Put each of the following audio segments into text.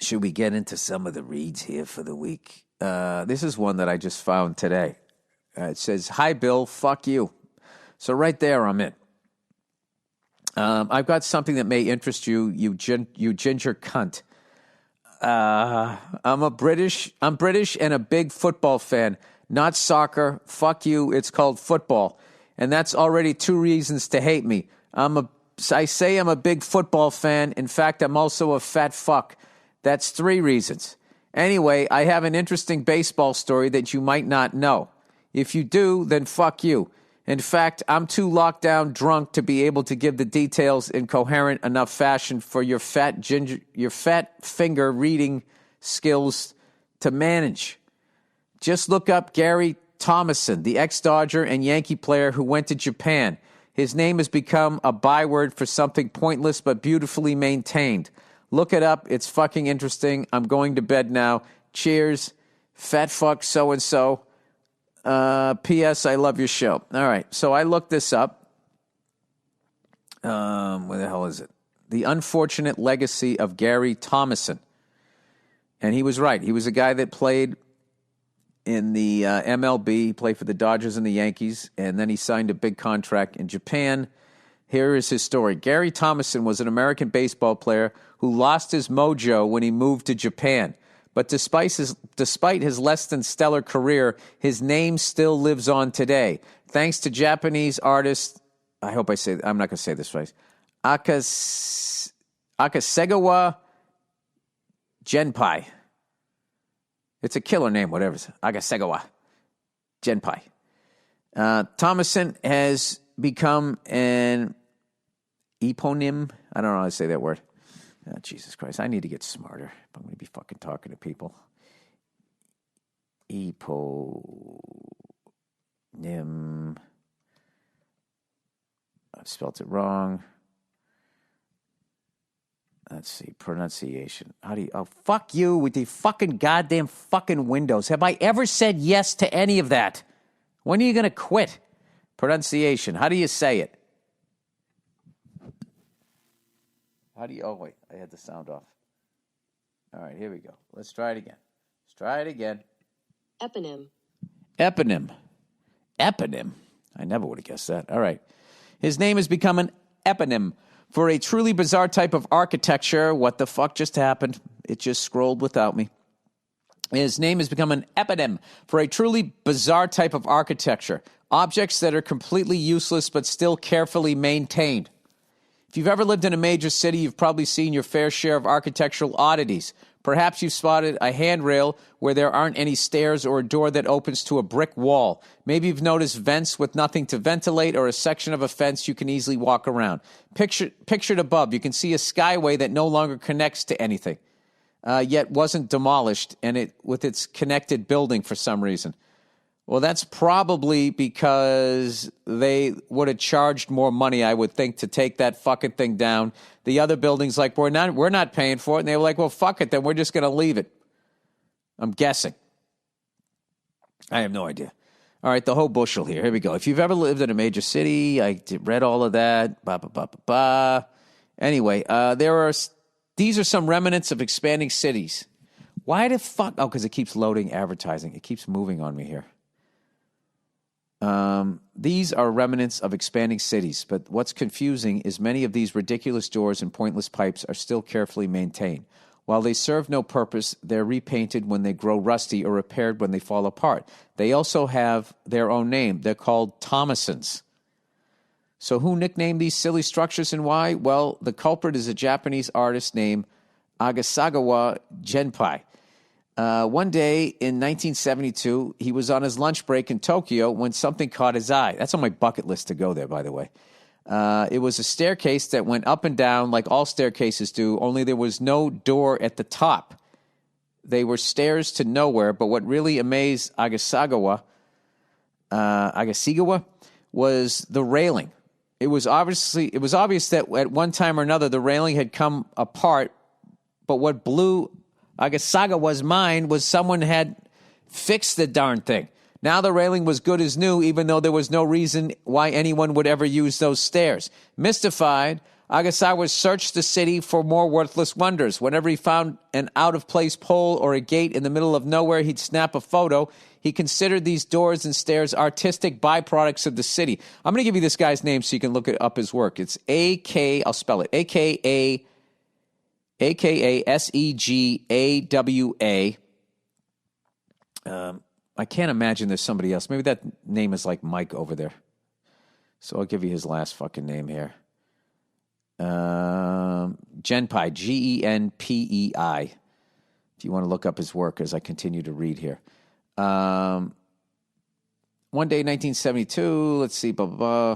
Should we get into some of the reads here for the week? This is one that I just found today. It says, "Hi, Bill, fuck you." So right there, I'm in. I've got something that may interest you, you ginger cunt. I'm British and a big football fan. Not soccer. Fuck you. It's called football. And that's already 2 reasons to hate me. I say I'm a big football fan. In fact, I'm also a fat fuck. That's 3 reasons. Anyway, I have an interesting baseball story that you might not know. If you do, then fuck you. In fact, I'm too locked down drunk to be able to give the details in coherent enough fashion for your fat finger reading skills to manage. Just look up Gary Thomason, the ex-Dodger and Yankee player who went to Japan. His name has become a byword for something pointless but beautifully maintained. Look it up. It's fucking interesting. I'm going to bed now. Cheers. Fat fuck so-and-so. P.S. I love your show. All right. So I looked this up. Where the hell is it? The Unfortunate Legacy of Gary Thomason. And he was right. He was a guy that played in the MLB. He played for the Dodgers and the Yankees. And then he signed a big contract in Japan. Here is his story. Gary Thomason was an American baseball player who lost his mojo when he moved to Japan. But despite his less than stellar career, his name still lives on today. Thanks to Japanese artist, I'm not going to say this right, Akasegawa Genpai. It's a killer name, whatever it is. Akasegawa Genpai. Thomason has become an eponym. I don't know how to say that word. Oh, Jesus Christ, I need to get smarter. I'm going to be fucking talking to people. Eponym. I've spelled it wrong. Let's see, pronunciation. Fuck you with the fucking goddamn fucking Windows. Have I ever said yes to any of that? When are you going to quit? Pronunciation. How do you say it? Oh, wait, I had the sound off. All right, here we go. Let's try it again. Eponym. I never would have guessed that. All right. His name has become an eponym for a truly bizarre type of architecture. What the fuck just happened? It just scrolled without me. His name has become an eponym for a truly bizarre type of architecture. Objects that are completely useless but still carefully maintained. If you've ever lived in a major city, you've probably seen your fair share of architectural oddities. Perhaps you've spotted a handrail where there aren't any stairs or a door that opens to a brick wall. Maybe you've noticed vents with nothing to ventilate or a section of a fence you can easily walk around. Pictured above, you can see a skyway that no longer connects to anything, yet wasn't demolished, and with its connected building for some reason. Well, that's probably because they would have charged more money, I would think, to take that fucking thing down. The other building's like, we're not paying for it. And they were like, well, fuck it, then we're just going to leave it. I'm guessing. I have no idea. All right, the whole bushel here. Here we go. If you've ever lived in a major city, I read all of that. Anyway, these are some remnants of expanding cities. Why the fuck? Oh, because it keeps loading advertising. It keeps moving on me here. These are remnants of expanding cities, but what's confusing is many of these ridiculous doors and pointless pipes are still carefully maintained. While they serve no purpose, they're repainted when they grow rusty or repaired when they fall apart. They also have their own name. They're called Thomasons. So who nicknamed these silly structures and why? Well, the culprit is a Japanese artist named Akasegawa Genpai. One day in 1972, he was on his lunch break in Tokyo when something caught his eye. That's on my bucket list to go there, by the way. It was a staircase that went up and down like all staircases do, only there was no door at the top. They were stairs to nowhere, but what really amazed Akasegawa was the railing. It was obvious that at one time or another the railing had come apart, but what blew Akasegawa's mind was someone had fixed the darn thing. Now the railing was good as new, even though there was no reason why anyone would ever use those stairs. Mystified, Agasawa searched the city for more worthless wonders. Whenever he found an out-of-place pole or a gate in the middle of nowhere, he'd snap a photo. He considered these doors and stairs artistic byproducts of the city. I'm going to give you this guy's name so you can look up his work. It's I'll spell it, Akasegawa. I can't imagine there's somebody else. Maybe that name is like Mike over there. So I'll give you his last fucking name here. Genpei, Genpei. If you want to look up his work as I continue to read here. One day, 1972, let's see, blah, blah, blah.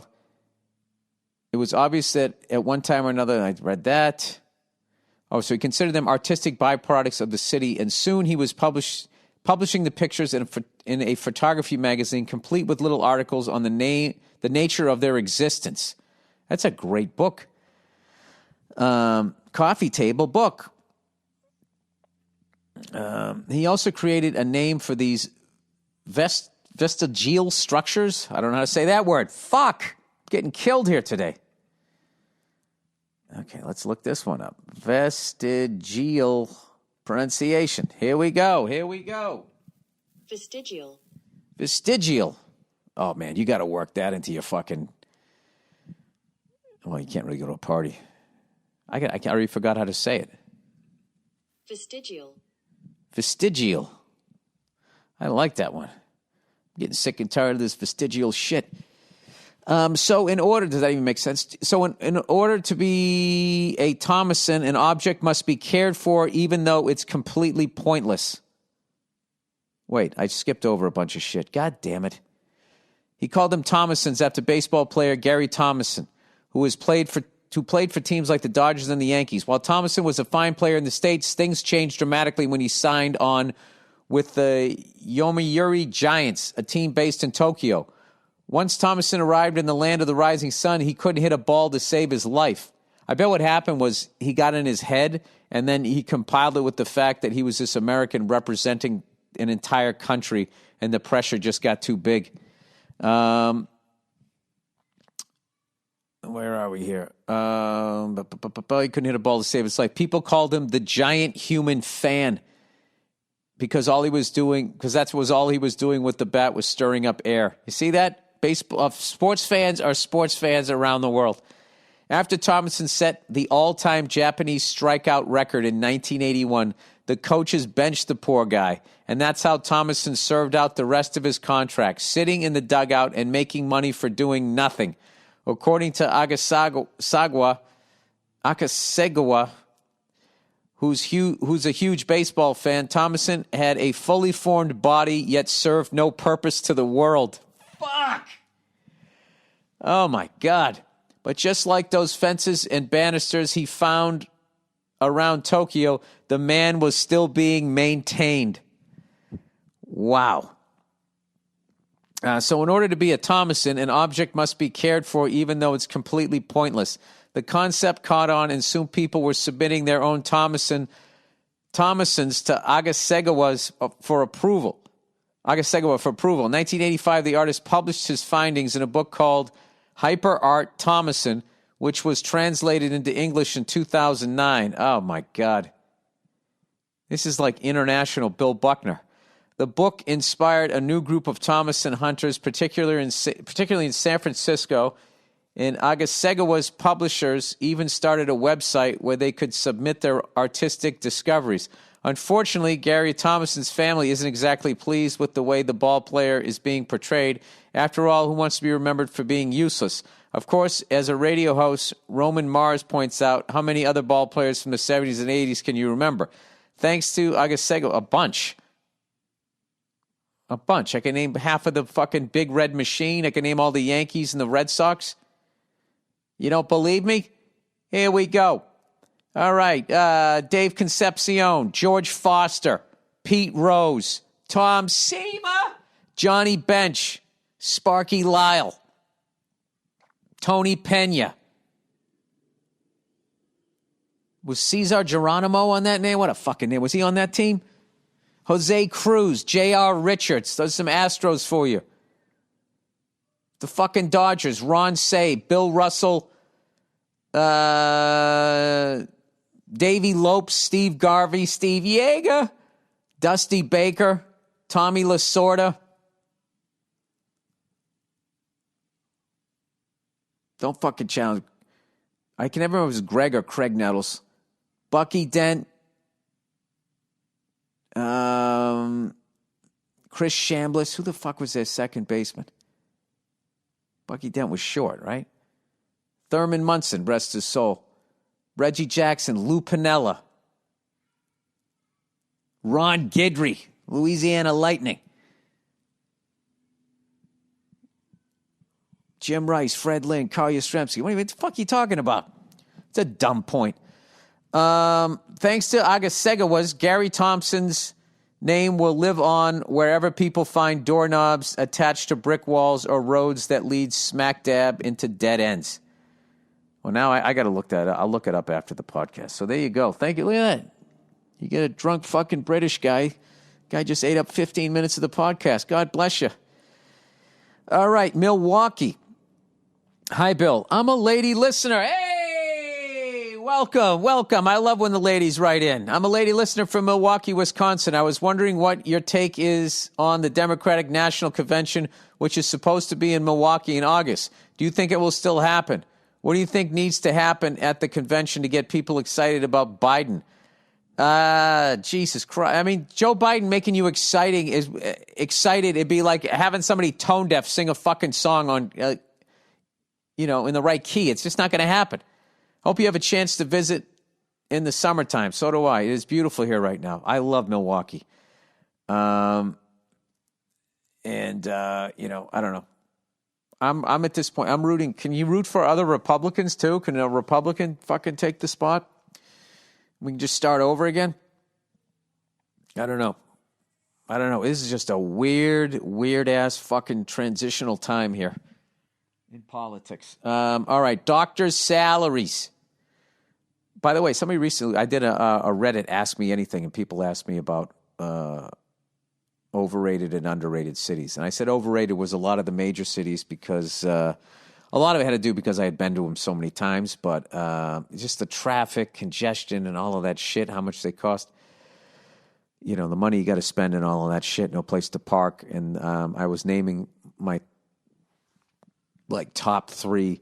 It was obvious that at one time or another, I read that. Oh, so he considered them artistic byproducts of the city, and soon he was publishing the pictures in a photography magazine, complete with little articles on the nature of their existence. That's a great book. Coffee table book. He also created a name for these vestigial structures. I don't know how to say that word. Fuck! I'm getting killed here today. Okay, let's look this one up. Vestigial pronunciation. Here we go. Vestigial. Oh, man, you got to work that into your fucking... Well, you can't really go to a party. I already forgot how to say it. Vestigial. I like that one. I'm getting sick and tired of this vestigial shit. So in order, does that even make sense? So in order to be a Thomason, an object must be cared for even though it's completely pointless. Wait, I skipped over a bunch of shit. God damn it. He called them Thomasons after baseball player Gary Thomason, who played for teams like the Dodgers and the Yankees. While Thomason was a fine player in the States, things changed dramatically when he signed on with the Yomiuri Giants, a team based in Tokyo. Once Thomason arrived in the land of the rising sun, he couldn't hit a ball to save his life. I bet what happened was he got in his head, and then he compiled it with the fact that he was this American representing an entire country, and the pressure just got too big. Where are we here? He couldn't hit a ball to save his life. People called him the giant human fan because all he was doing with the bat was stirring up air. You see that? Baseball sports fans are sports fans around the world. After Thomason set the all-time Japanese strikeout record in 1981, the coaches benched the poor guy, and that's how Thomason served out the rest of his contract, sitting in the dugout and making money for doing nothing. According to Akasegawa, who's a huge baseball fan, Thomason had a fully formed body yet served no purpose to the world. Fuck! Oh, my God. But just like those fences and banisters he found around Tokyo, the man was still being maintained. Wow. So in order to be a Thomason, an object must be cared for even though it's completely pointless. The concept caught on, and soon people were submitting their own Thomasons to Agasegawa for approval. In 1985, the artist published his findings in a book called Hyper Art Thomason, which was translated into English in 2009. Oh, my God. This is like international Bill Buckner. The book inspired a new group of Thomason hunters, particularly in San Francisco. And Agasegawa's publishers even started a website where they could submit their artistic discoveries. Unfortunately, Gary Thomason's family isn't exactly pleased with the way the ball player is being portrayed. After all, who wants to be remembered for being useless? Of course, as a radio host, Roman Mars points out, how many other ball players from the 70s and 80s can you remember? Thanks to Agasegawa, a bunch. I can name half of the fucking Big Red Machine. I can name all the Yankees and the Red Sox. You don't believe me? Here we go. All right. Dave Concepcion, George Foster, Pete Rose, Tom Seamer, Johnny Bench, Sparky Lyle, Tony Pena. Was Cesar Geronimo on that name? What a fucking name. Was he on that team? Jose Cruz, J.R. Richards. Those are some Astros for you. The fucking Dodgers, Ron Say, Bill Russell, Davey Lopes, Steve Garvey, Steve Yeager, Dusty Baker, Tommy Lasorda. Don't fucking challenge. I can never remember if it was Greg or Craig Nettles. Bucky Dent. Chris Chambliss. Who the fuck was their second baseman? Bucky Dent was short, right? Thurman Munson, rest his soul. Reggie Jackson, Lou Piniella. Ron Guidry, Louisiana Lightning. Jim Rice, Fred Lynn, Carl Yastrzemski. What the fuck are you talking about? It's a dumb point. Thanks to Agasegawas, Gary Thompson's name will live on wherever people find doorknobs attached to brick walls or roads that lead smack dab into dead ends. Well, now I got to look that up. I'll look it up after the podcast. So there you go. Thank you. Look at that. You get a drunk fucking British guy. Guy just ate up 15 minutes of the podcast. God bless you. All right, Milwaukee. Hi, Bill. I'm a lady listener. Hey, welcome. I love when the ladies write in. I'm a lady listener from Milwaukee, Wisconsin. I was wondering what your take is on the Democratic National Convention, which is supposed to be in Milwaukee in August. Do you think it will still happen? What do you think needs to happen at the convention to get people excited about Biden? Jesus Christ. I mean, Joe Biden making you excited. It'd be like having somebody tone deaf sing a fucking song on, in the right key. It's just not going to happen. Hope you have a chance to visit in the summertime. So do I. It is beautiful here right now. I love Milwaukee. I don't know. I'm at this point. I'm rooting. Can you root for other Republicans too? Can a Republican fucking take the spot? We can just start over again? I don't know. This is just a weird-ass fucking transitional time here in politics. All right, doctors' salaries. By the way, somebody recently, I did a Reddit Ask Me Anything, and people asked me about overrated and underrated cities. And I said overrated was a lot of the major cities because a lot of it had to do because I had been to them so many times, but just the traffic, congestion, and all of that shit, how much they cost. The money you got to spend and all of that shit, no place to park. And I was naming my top 3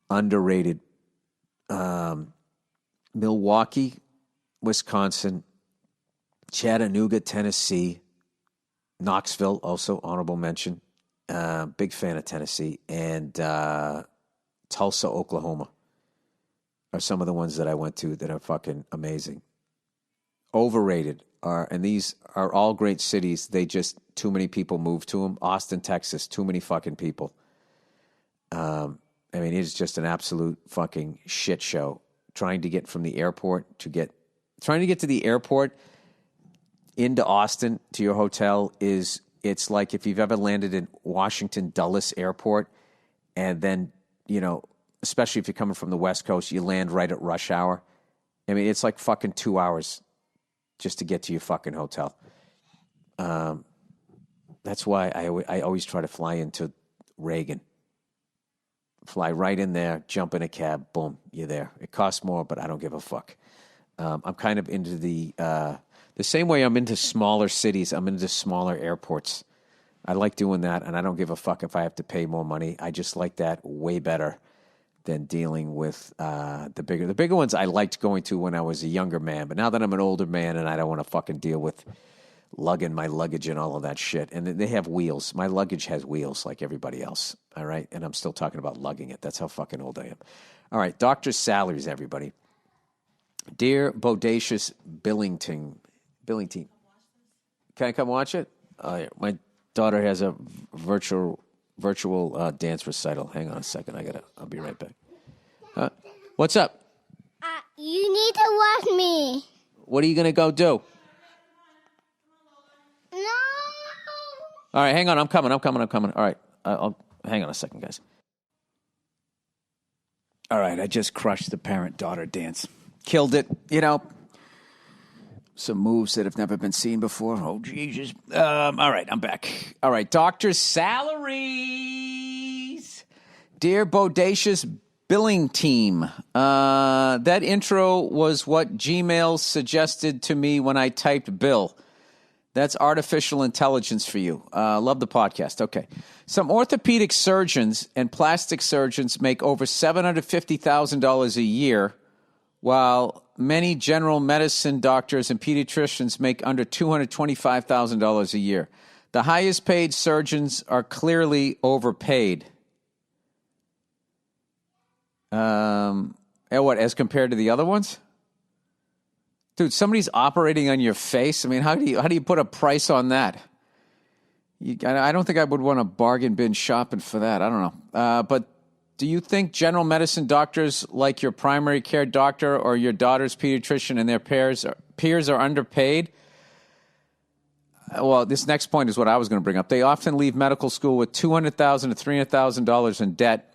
underrated: Milwaukee, Wisconsin, Chattanooga, Tennessee, Knoxville, also honorable mention. Big fan of Tennessee, and Tulsa, Oklahoma are some of the ones that I went to that are fucking amazing. Overrated and these are all great cities. They just, too many people move to them. Austin, Texas, too many fucking people. It's just an absolute fucking shit show. Trying to get from the airport to the airport into Austin to your hotel it's like if you've ever landed in Washington Dulles Airport and then, especially if you're coming from the West Coast, you land right at rush hour. It's like fucking 2 hours just to get to your fucking hotel. That's why I always try to fly into Reagan. Fly right in there, jump in a cab, boom, you're there. It costs more, but I don't give a fuck. I'm kind of into the same way I'm into smaller cities, I'm into smaller airports. I like doing that, and I don't give a fuck if I have to pay more money. I just like that way better than dealing with the bigger. The bigger ones I liked going to when I was a younger man, but now that I'm an older man and I don't want to fucking deal with lugging my luggage and all of that shit. And they have wheels. My luggage has wheels like everybody else, all right? And I'm still talking about lugging it. That's how fucking old I am. All right, doctor's salaries, everybody. Dear Bodacious Billington. Can I come watch it? My daughter has a virtual dance recital. Hang on a second. I'll be right back. What's up? You need to watch me. What are you going to go do? No. All right, hang on. I'm coming. All right. I'll hang on a second, guys. All right, I just crushed the parent-daughter dance. Killed it, Some moves that have never been seen before. Oh, Jesus. All right, I'm back. All right, doctor's salaries. Dear Bodacious Billing team. That intro was what Gmail suggested to me when I typed Bill. That's artificial intelligence for you. Love the podcast. Okay. Some orthopedic surgeons and plastic surgeons make over $750,000 a year, while many general medicine doctors and pediatricians make under $225,000 a year. The highest paid surgeons are clearly overpaid. What, as compared to the other ones? Dude, somebody's operating on your face. I mean, how do you put a price on that? I don't think I would want to bargain bin shopping for that. I don't know. But do you think general medicine doctors like your primary care doctor or your daughter's pediatrician and their peers are underpaid? Well, this next point is what I was going to bring up. They often leave medical school with $200,000 to $300,000 in debt.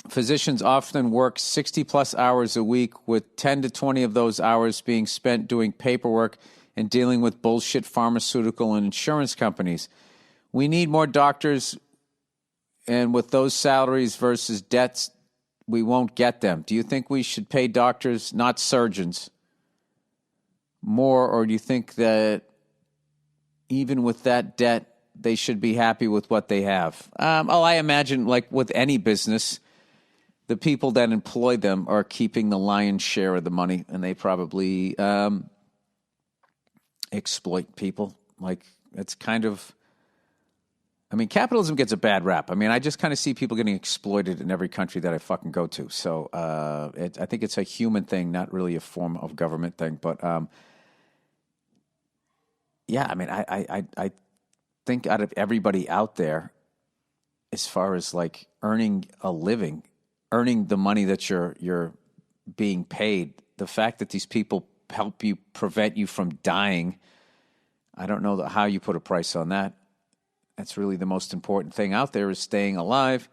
Physicians often work 60-plus hours a week, with 10 to 20 of those hours being spent doing paperwork and dealing with bullshit pharmaceutical and insurance companies. We need more doctors, and with those salaries versus debts, we won't get them. Do you think we should pay doctors, not surgeons, more, or do you think that even with that debt, they should be happy with what they have? I imagine, like with any business, the people that employ them are keeping the lion's share of the money, and they probably exploit people. Like, it's kind of... I mean, capitalism gets a bad rap. I mean, I just kind of see people getting exploited in every country that I fucking go to. So I think it's a human thing, not really a form of government thing. But, yeah, I mean, I think out of everybody out there, as far as, like, earning a living, earning the money that you're being paid, the fact that these people help you, prevent you from dying, I don't know how you put a price on that. That's really the most important thing out there, is staying alive.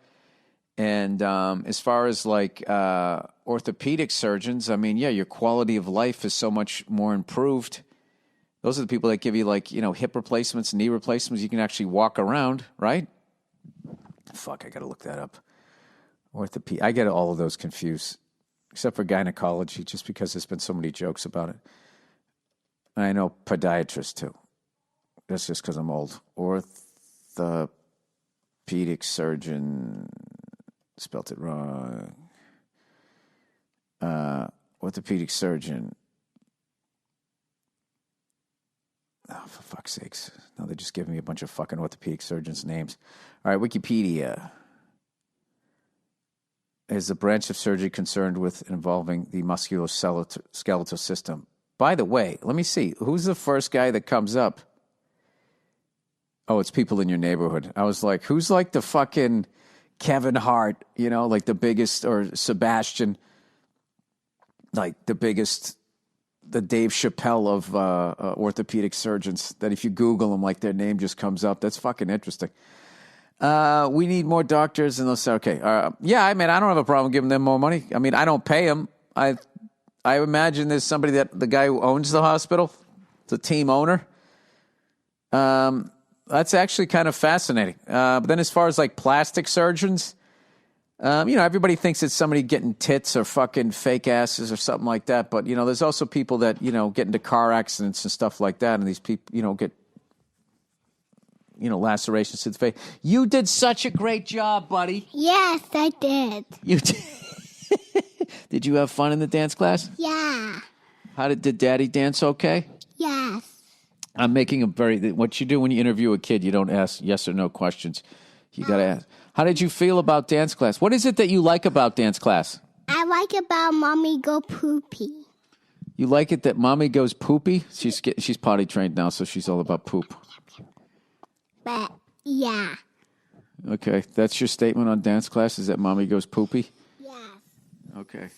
And as far as like orthopedic surgeons, I mean, yeah, your quality of life is so much more improved. Those are the people that give you, like, you know, hip replacements, knee replacements. You can actually walk around, right? Fuck, I got to look that up. Orthopedic. I get all of those confused, except for gynecology, just because there's been so many jokes about it. And I know podiatrist too. That's just because I'm old. Orthopedic surgeon, spelt it wrong. Orthopedic surgeon. Oh, for fuck's sakes. Now they're just giving me a bunch of fucking orthopedic surgeons' names. All right, Wikipedia is a branch of surgery concerned with involving the musculoskeletal system. By the way, let me see. Who's the first guy that comes up? Oh, it's people in your neighborhood. I was like, who's like the fucking Kevin Hart, you know, like the biggest, or Sebastian, like the biggest, the Dave Chappelle of orthopedic surgeons, that if you Google them, like their name just comes up. That's fucking interesting. We need more doctors, and they'll say, okay, yeah, I mean, I don't have a problem giving them more money. I mean, I don't pay them. I imagine there's somebody the guy who owns the hospital, the team owner. That's actually kind of fascinating. But then as far as like plastic surgeons, you know, everybody thinks it's somebody getting tits or fucking fake asses or something like that. But, you know, there's also people that, you know, get into car accidents and stuff like that. And these people, you know, get, you know, lacerations to the face. You did such a great job, buddy. Yes, I did. You did. Did you have fun in the dance class? Yeah. Did Daddy dance okay? Yes. I'm making what you do when you interview a kid, you don't ask yes or no questions. You got to ask. How did you feel about dance class? What is it that you like about dance class? I like about Mommy Go Poopy. You like it that Mommy goes poopy? She's potty trained now, so she's all about poop. But, yeah. Okay, that's your statement on dance class, is that Mommy goes poopy? Yes. Okay.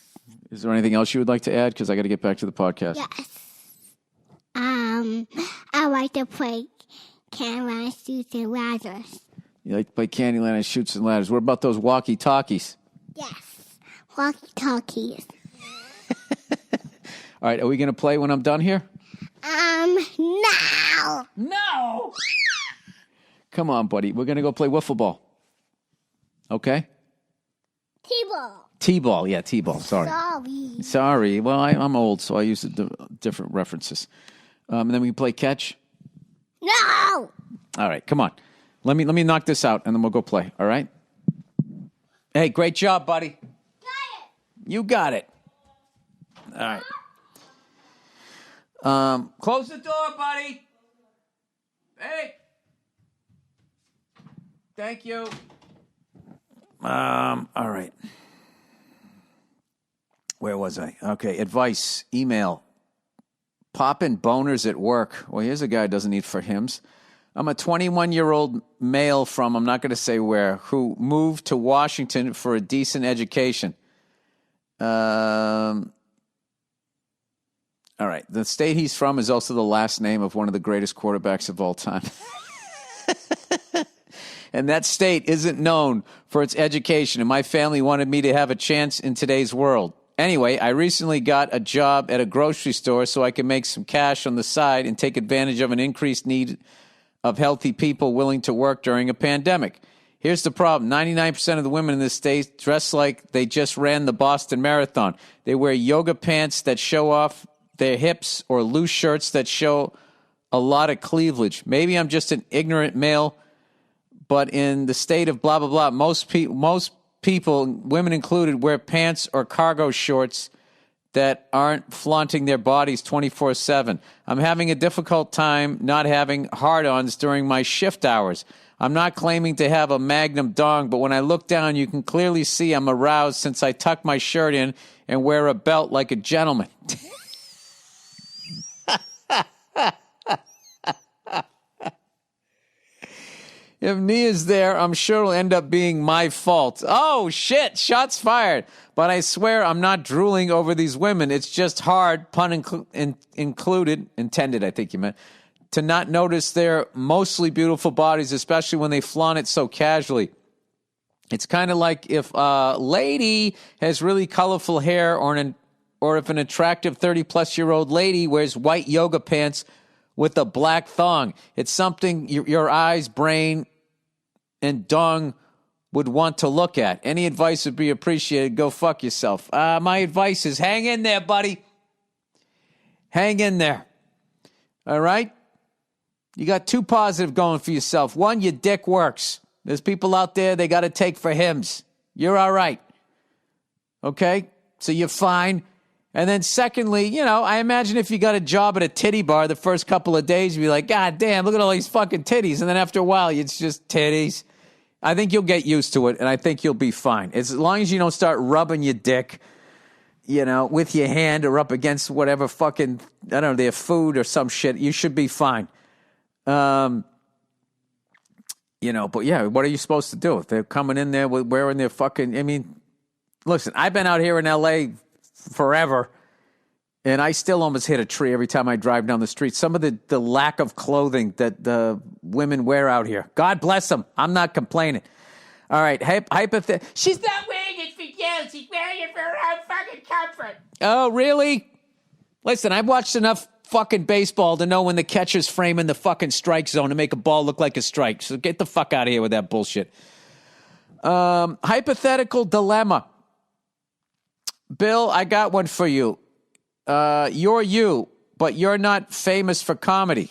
Is there anything else you would like to add? Because I got to get back to the podcast. Yes. I like to play Candyland, Shoots, and Ladders. You like to play Candyland and Shoots and Ladders. What about those walkie-talkies? Yes. Walkie-talkies. All right, are we going to play when I'm done here? No. No! Come on, buddy. We're going to go play wiffle ball. Okay? T-ball. T-ball. Yeah, T-ball. Sorry. Sorry. Well, I'm old, so I use different references. And then we play catch. No! All right, come on. Let me knock this out, and then we'll go play, all right? Hey, great job, buddy. Got it! You got it. All right. Close the door, buddy. Hey. Thank you. All right. Where was I? Okay, advice, email. Poppin' boners at work. Well, here's a guy who doesn't need for hymns. I'm a 21-year-old male from, I'm not going to say where, who moved to Washington for a decent education. All right. The state he's from is also the last name of one of the greatest quarterbacks of all time. And that state isn't known for its education, and my family wanted me to have a chance in today's world. Anyway, I recently got a job at a grocery store so I can make some cash on the side and take advantage of an increased need of healthy people willing to work during a pandemic. Here's the problem. 99% of the women in this state dress like they just ran the Boston Marathon. They wear yoga pants that show off their hips or loose shirts that show a lot of cleavage. Maybe I'm just an ignorant male, but in the state of blah, blah, blah, most people, women included, wear pants or cargo shorts that aren't flaunting their bodies 24/7. I'm having a difficult time not having hard-ons during my shift hours. I'm not claiming to have a magnum dong, but when I look down, you can clearly see I'm aroused since I tuck my shirt in and wear a belt like a gentleman. If Nia's there, I'm sure it'll end up being my fault. Oh, shit, shots fired. But I swear I'm not drooling over these women. It's just hard, pun intended, I think you meant, to not notice their mostly beautiful bodies, especially when they flaunt it so casually. It's kind of like if a lady has really colorful hair or if an attractive 30-plus-year-old lady wears white yoga pants with a black thong. It's something your eyes, brain, and dong would want to look at. Any advice would be appreciated. Go fuck yourself. My advice is hang in there, buddy. Hang in there. All right? You got two positive going for yourself. One, your dick works. There's people out there, they got to take for hymns. You're all right. Okay? So you're fine. And then secondly, I imagine if you got a job at a titty bar the first couple of days, you'd be like, God damn, look at all these fucking titties. And then after a while, it's just titties. I think you'll get used to it, and I think you'll be fine. As long as you don't start rubbing your dick, with your hand or up against whatever fucking, I don't know, their food or some shit, you should be fine. But yeah, what are you supposed to do? If they're coming in there wearing their fucking, listen, I've been out here in L.A. forever, and I still almost hit a tree every time I drive down the street. Some of the lack of clothing that the women wear out here. God bless them. I'm not complaining. All right, She's not wearing it for you. She's wearing it for her own fucking comfort. Oh, really? Listen, I've watched enough fucking baseball to know when the catcher's framing the fucking strike zone to make a ball look like a strike. So get the fuck out of here with that bullshit. Hypothetical dilemma. Bill, I got one for you. You're you, but you're not famous for comedy.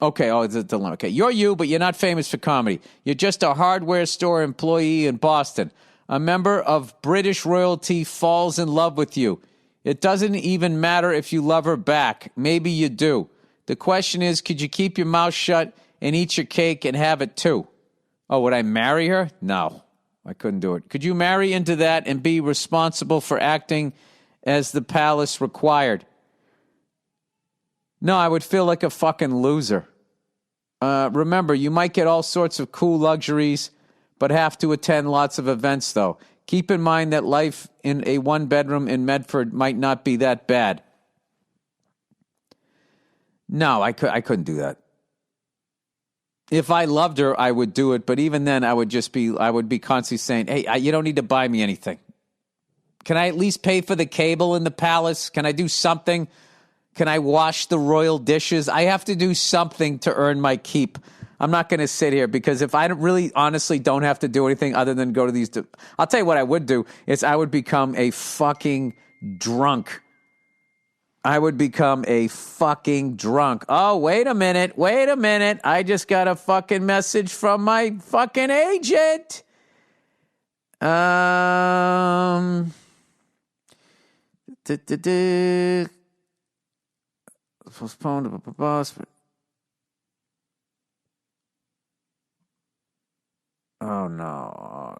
Okay, it's a dilemma. Okay, you're you, but you're not famous for comedy. You're just a hardware store employee in Boston. A member of British royalty falls in love with you. It doesn't even matter if you love her back. Maybe you do. The question is, could you keep your mouth shut and eat your cake and have it too? Oh, would I marry her? No. I couldn't do it. Could you marry into that and be responsible for acting as the palace required? No, I would feel like a fucking loser. Remember, you might get all sorts of cool luxuries, but have to attend lots of events, though. Keep in mind that life in a one-bedroom in Medford might not be that bad. No, I couldn't do that. If I loved her, I would do it. But even then, I would be constantly saying, hey, you don't need to buy me anything. Can I at least pay for the cable in the palace? Can I do something? Can I wash the royal dishes? I have to do something to earn my keep. I'm not going to sit here because if I really honestly don't have to do anything other than go to these, I'll tell you what I would do is I would become a fucking drunk. I would become a fucking drunk. Oh, wait a minute. I just got a fucking message from my fucking agent. Postponed. Oh, no.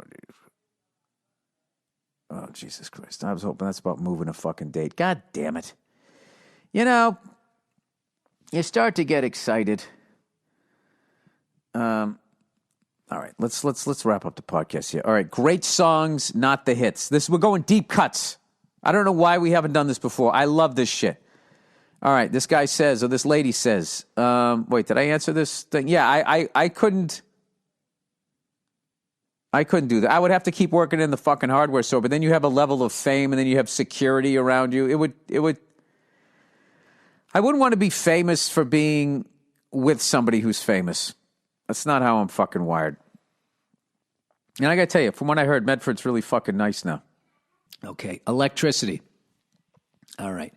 Oh, Jesus Christ. I was hoping that's about moving a fucking date. God damn it. You know, you start to get excited. All right, let's wrap up the podcast here. All right, great songs, not the hits. We're going deep cuts. I don't know why we haven't done this before. I love this shit. All right, this guy says, or this lady says, wait, did I answer this thing? Yeah, I couldn't do that. I would have to keep working in the fucking hardware store, but then you have a level of fame and then you have security around you. I wouldn't want to be famous for being with somebody who's famous. That's not how I'm fucking wired. And I got to tell you, from what I heard, Medford's really fucking nice now. Okay, electricity. All right.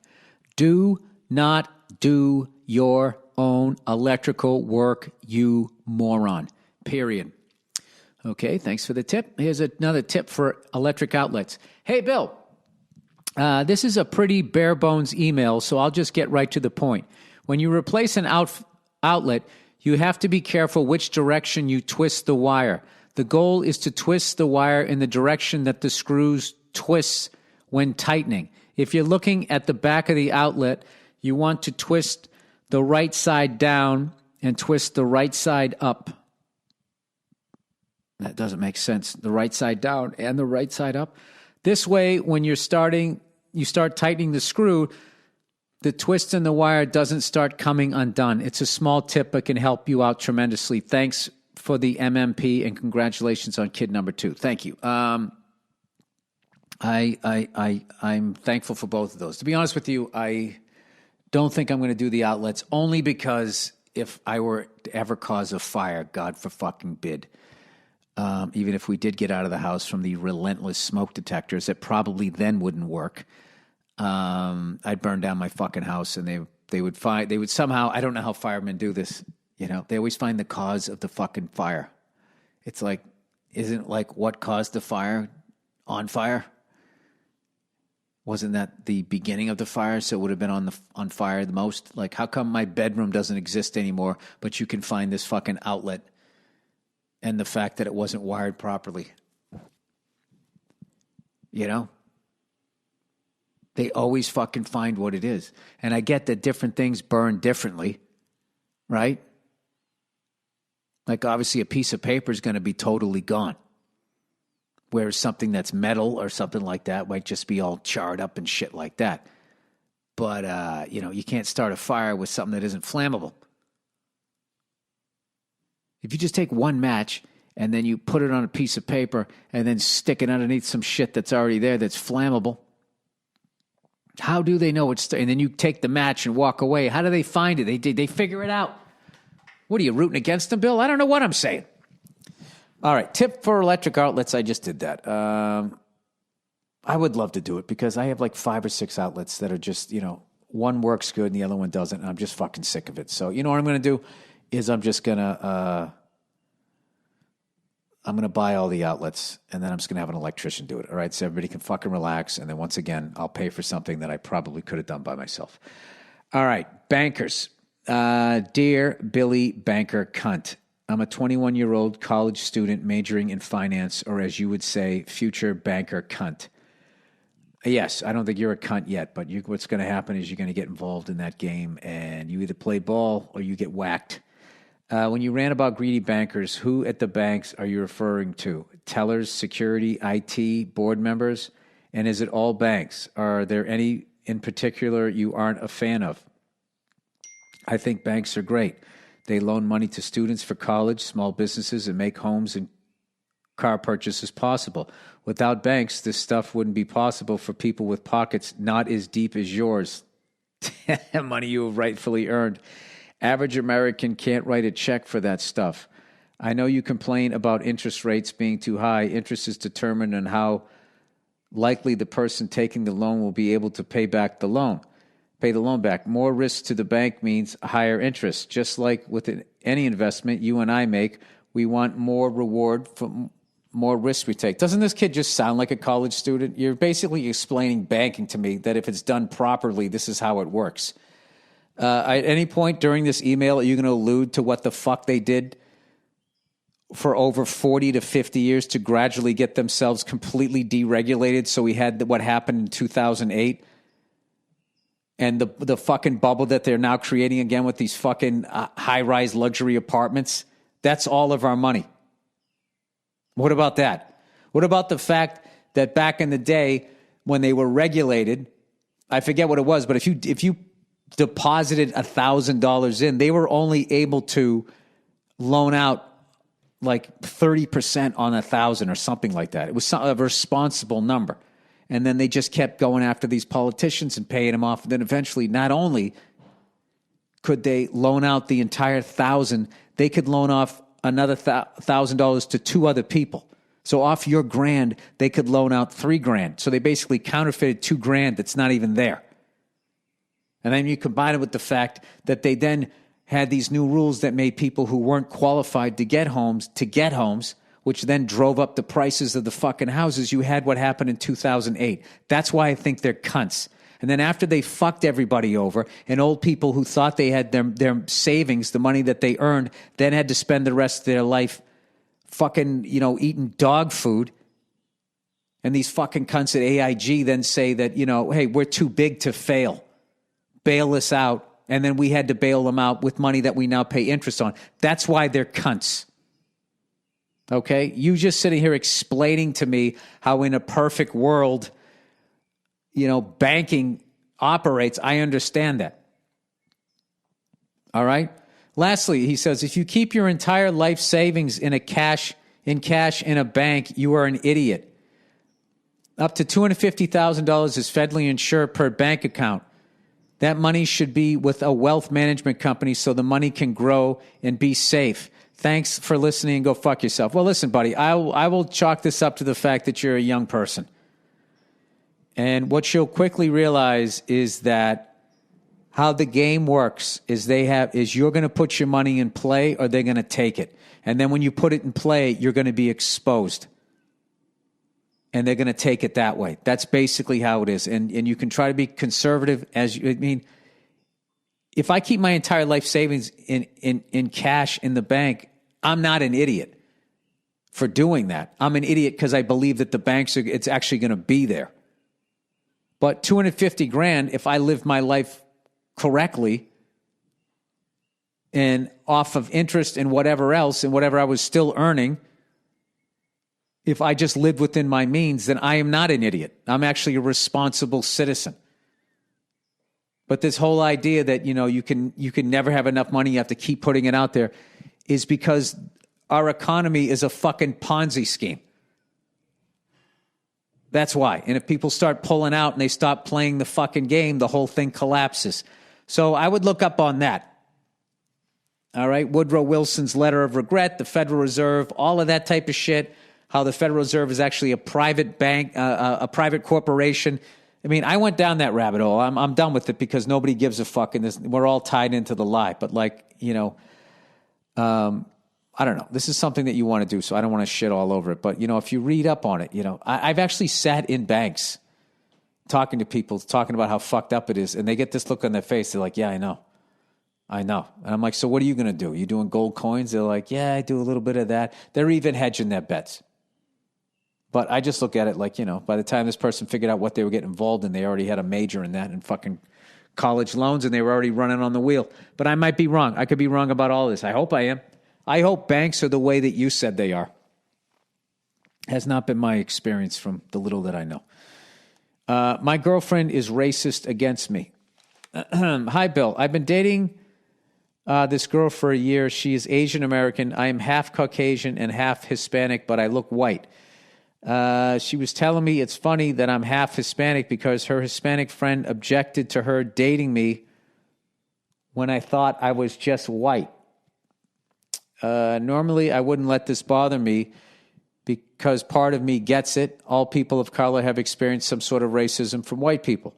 Do not do your own electrical work, you moron. Period. Okay, thanks for the tip. Here's another tip for electric outlets. Hey, Bill. This is a pretty bare bones email, so I'll just get right to the point. When you replace an outlet, you have to be careful which direction you twist the wire. The goal is to twist the wire in the direction that the screws twist when tightening. If you're looking at the back of the outlet, you want to twist the right side down and twist the right side up. That doesn't make sense. The right side down and the right side up. This way, when you start tightening the screw, the twist in the wire doesn't start coming undone. It's a small tip, but can help you out tremendously. Thanks for the MMP and congratulations on kid number 2. Thank you. I'm thankful for both of those. To be honest with you, I don't think I'm going to do the outlets only because if I were to ever cause a fire, God for fucking bid. Even if we did get out of the house from the relentless smoke detectors, it probably then wouldn't work. I'd burn down my fucking house, and they would somehow. I don't know how firemen do this. You know, they always find the cause of the fucking fire. It's like, isn't like what caused the fire on fire? Wasn't that the beginning of the fire? So it would have been on fire the most. Like, how come my bedroom doesn't exist anymore, but you can find this fucking outlet? And the fact that it wasn't wired properly. You know? They always fucking find what it is. And I get that different things burn differently, right? Like, obviously, a piece of paper is going to be totally gone. Whereas something that's metal or something like that might just be all charred up and shit like that. But, you can't start a fire with something that isn't flammable. If you just take one match and then you put it on a piece of paper and then stick it underneath some shit that's already there that's flammable, how do they know it's... And then you take the match and walk away. How do they find it? They figure it out. What are you, rooting against them, Bill? I don't know what I'm saying. All right, tip for electric outlets. I just did that. I would love to do it because I have like 5 or 6 outlets that are just, one works good and the other one doesn't, and I'm just fucking sick of it. So you know what I'm going to do? Is I'm just going to buy all the outlets, and then I'm just going to have an electrician do it, all right? So everybody can fucking relax, and then once again, I'll pay for something that I probably could have done by myself. All right, bankers. Dear Billy Banker Cunt, I'm a 21-year-old college student majoring in finance, or as you would say, future banker cunt. Yes, I don't think you're a cunt yet, but what's going to happen is you're going to get involved in that game, and you either play ball or you get whacked. When you ran about greedy bankers, who at the banks are you referring to? Tellers, security, IT, board members? And is it all banks? Are there any in particular you aren't a fan of? I think banks are great. They loan money to students for college, small businesses, and make homes and car purchases possible. Without banks, this stuff wouldn't be possible for people with pockets not as deep as yours. Money you have rightfully earned. Average American can't write a check for that stuff. I know you complain about interest rates being too high. Interest is determined on how likely the person taking the loan will be able to pay the loan back. More risk to the bank means higher interest. Just like with any investment you and I make, we want more reward for more risk we take. Doesn't this kid just sound like a college student? You're basically explaining banking to me that if it's done properly, this is how it works. At any point during this email, are you going to allude to what the fuck they did for over 40 to 50 years to gradually get themselves completely deregulated? So we had what happened in 2008 and the fucking bubble that they're now creating again with these fucking high-rise luxury apartments. That's all of our money. What about that? What about the fact that back in the day when they were regulated, I forget what it was, but if you deposited $1,000 in, they were only able to loan out like 30% on 1,000 or something like that. It was a responsible number. And then they just kept going after these politicians and paying them off. And then eventually, not only could they loan out the entire 1,000, they could loan off another $1,000 to two other people. So off your grand, they could loan out $3,000. So they basically counterfeited $2,000 that's not even there. And then you combine it with the fact that they then had these new rules that made people who weren't qualified to get homes, which then drove up the prices of the fucking houses. You had what happened in 2008. That's why I think they're cunts. And then after they fucked everybody over, and old people who thought they had their savings, the money that they earned, then had to spend the rest of their life fucking, eating dog food. And these fucking cunts at AIG then say that, hey, we're too big to fail. Bail us out. And then we had to bail them out with money that we now pay interest on. That's why they're cunts. Okay? You just sitting here explaining to me how in a perfect world, banking operates. I understand that. All right? Lastly, he says, if you keep your entire life savings in cash in a bank, you are an idiot. Up to $250,000 is federally insured per bank account. That money should be with a wealth management company so the money can grow and be safe. Thanks for listening and go fuck yourself. Well, listen, buddy, I will chalk this up to the fact that you're a young person. And what you'll quickly realize is that how the game works is you're going to put your money in play or they're going to take it. And then when you put it in play, you're going to be exposed. And they're going to take it that way. That's basically how it is. And you can try to be conservative if I keep my entire life savings in cash in the bank, I'm not an idiot for doing that. I'm an idiot because I believe that the banks it's actually going to be there. But $250,000, if I live my life correctly and off of interest and whatever else and whatever I was still earning, if I just live within my means, then I am not an idiot. I'm actually a responsible citizen. But this whole idea that, you can never have enough money, you have to keep putting it out there, is because our economy is a fucking Ponzi scheme. That's why. And if people start pulling out and they stop playing the fucking game, the whole thing collapses. So I would look up on that. All right? Woodrow Wilson's letter of regret, the Federal Reserve, all of that type of shit. How the Federal Reserve is actually a private bank, a private corporation. I went down that rabbit hole. I'm done with it because nobody gives a fuck in this. We're all tied into the lie. But I don't know. This is something that you want to do, so I don't want to shit all over it. But, if you read up on it, I've actually sat in banks talking to people, talking about how fucked up it is. And they get this look on their face. They're like, yeah, I know. And I'm like, so what are you going to do? You doing gold coins? They're like, yeah, I do a little bit of that. They're even hedging their bets. But I just look at it like, by the time this person figured out what they were getting involved in, they already had a major in that and fucking college loans, and they were already running on the wheel. But I might be wrong. I could be wrong about all this. I hope I am. I hope banks are the way that you said they are. Has not been my experience from the little that I know. My girlfriend is racist against me. Hi, Bill. I've been dating this girl for a year. She is Asian American. I am half Caucasian and half Hispanic, but I look white. She was telling me it's funny that I'm half Hispanic because her Hispanic friend objected to her dating me when I thought I was just white. Normally, I wouldn't let this bother me because part of me gets it. All people of color have experienced some sort of racism from white people.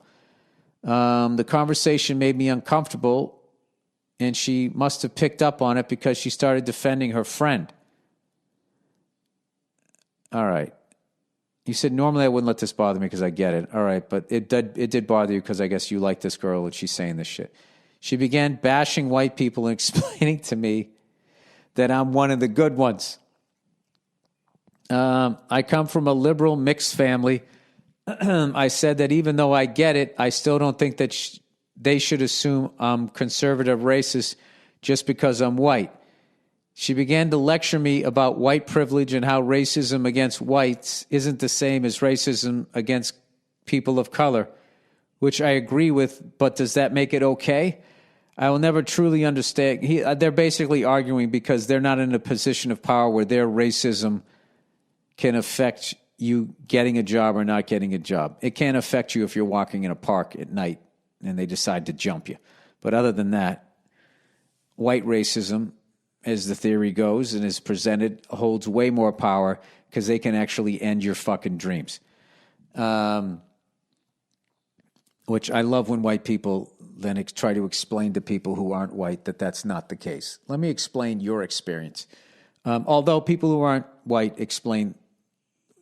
The conversation made me uncomfortable, and she must have picked up on it because she started defending her friend. All right. You said, normally I wouldn't let this bother me because I get it. All right, but it did bother you because I guess you like this girl and she's saying this shit. She began bashing white people and explaining to me that I'm one of the good ones. I come from a liberal mixed family. I said that even though I get it, I still don't think that they should assume I'm conservative racist just because I'm white. She began to lecture me about white privilege and how racism against whites isn't the same as racism against people of color, which I agree with, but does that make it okay? I will never truly understand. They're basically arguing because they're not in a position of power where their racism can affect you getting a job or not getting a job. It can't affect you if you're walking in a park at night and they decide to jump you. But other than that, white racism, as the theory goes and is presented, holds way more power because they can actually end your fucking dreams. Which I love when white people then try to explain to people who aren't white that that's not the case. Let me explain your experience. Although people who aren't white explain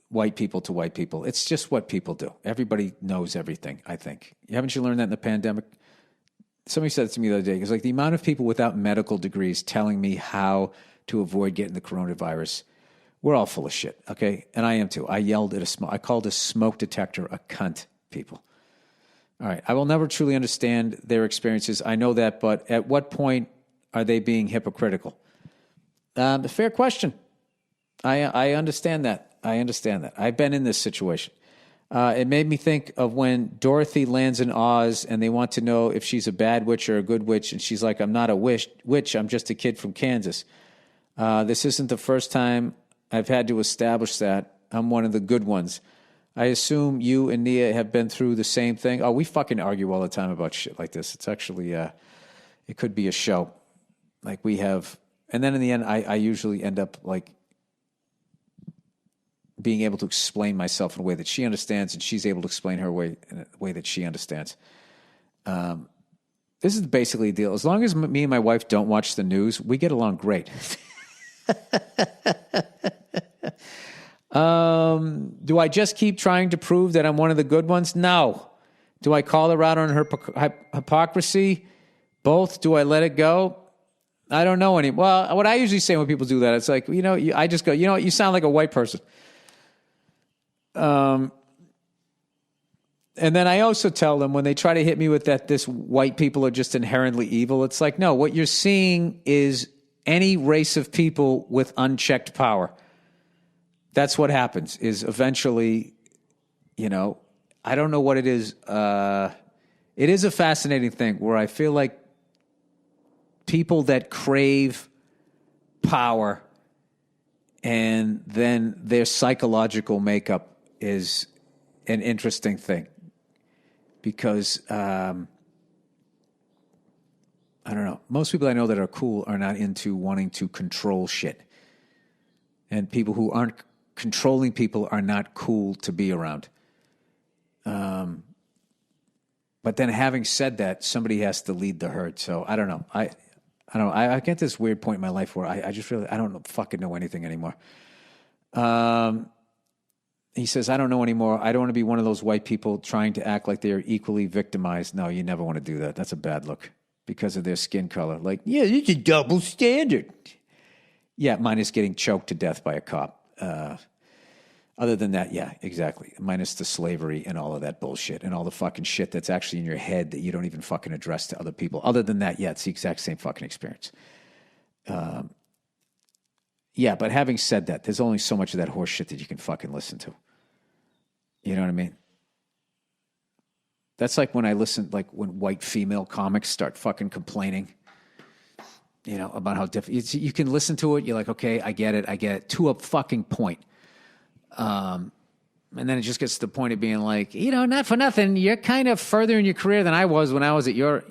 white people to white people, it's just what people do. Everybody knows everything, I think. Haven't you learned that in the pandemic? Somebody said it to me the other day. It was like the amount of people without medical degrees telling me how to avoid getting the coronavirus. We're all full of shit, okay? And I am too. I yelled at I called a smoke detector a cunt, people. All right. I will never truly understand their experiences. I know that, but at what point are they being hypocritical? A fair question. I understand that. I understand that. I've been in this situation. It made me think of when Dorothy lands in Oz and they want to know if she's a bad witch or a good witch. And she's like, I'm not a witch. I'm just a kid from Kansas. This isn't the first time I've had to establish that. I'm one of the good ones. I assume you and Nia have been through the same thing. Oh, we fucking argue all the time about shit like this. It's actually, it could be a show. Like we have, and then in the end, I usually end up like being able to explain myself in a way that she understands, and she's able to explain her way in a way that she understands. This is basically a deal. As long as me and my wife don't watch the news, we get along great. Do I just keep trying to prove that I'm one of the good ones? No. Do I call her out on her hypocrisy? Both. Do I let it go? I don't know anymore. Well, what I usually say when people do that, it's like, I just go, you sound like a white person. And then I also tell them when they try to hit me with that, this white people are just inherently evil. It's like, no, what you're seeing is any race of people with unchecked power. That's what happens is eventually, I don't know what it is. It is a fascinating thing where I feel like people that crave power and then their psychological makeup is an interesting thing because, I don't know. Most people I know that are cool are not into wanting to control shit. And people who aren't controlling people are not cool to be around. But then having said that, somebody has to lead the herd. So I don't know. I don't know. I get this weird point in my life where I just really, I don't fucking know anything anymore. He says, I don't know anymore. I don't want to be one of those white people trying to act like they're equally victimized. No, you never want to do that. That's a bad look because of their skin color. Like, yeah, it's a double standard. Yeah, mine is getting choked to death by a cop. Other than that, yeah, exactly. Minus the slavery and all of that bullshit and all the fucking shit that's actually in your head that you don't even fucking address to other people. Other than that, yeah, it's the exact same fucking experience. Yeah, but having said that, there's only so much of that horse shit that you can fucking listen to. You know what I mean? That's like when I listen, like when white female comics start fucking complaining, about how different. You can listen to it. You're like, okay, I get it, to a fucking point. And then it just gets to the point of being like, not for nothing, you're kind of further in your career than I was when I was at your,